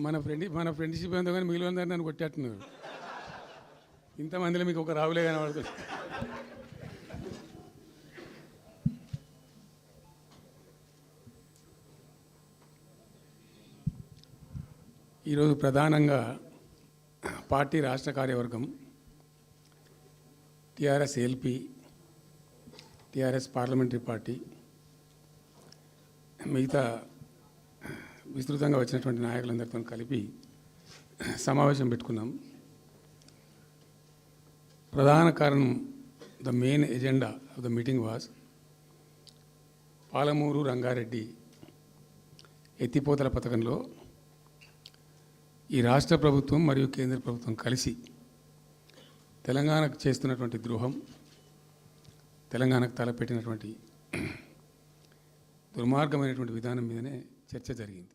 మన ఫ్రెండ్షిప్ ఎంతో కానీ మిగిలిన నన్ను కొట్టేట్టున్నారు. ఇంతమందిలో మీకు ఒక రావులే కనబడుతుంది. ఈరోజు ప్రధానంగా పార్టీ రాష్ట్ర కార్యవర్గం, TRS LP, TRS parliamentary party, మిగతా విస్తృతంగా వచ్చినటువంటి నాయకులందరితో కలిపి సమావేశం పెట్టుకున్నాం. ప్రధాన కారణం, the main agenda of the meeting was Palamuru Rangareddy ఎత్తిపోతల పథకంలో ఈ రాష్ట్ర ప్రభుత్వం మరియు కేంద్ర ప్రభుత్వం కలిసి తెలంగాణకు చేస్తున్నటువంటి ద్రోహం, తెలంగాణకు తలపెట్టినటువంటి దుర్మార్గమైనటువంటి విధానం మీదనే చర్చ జరిగింది.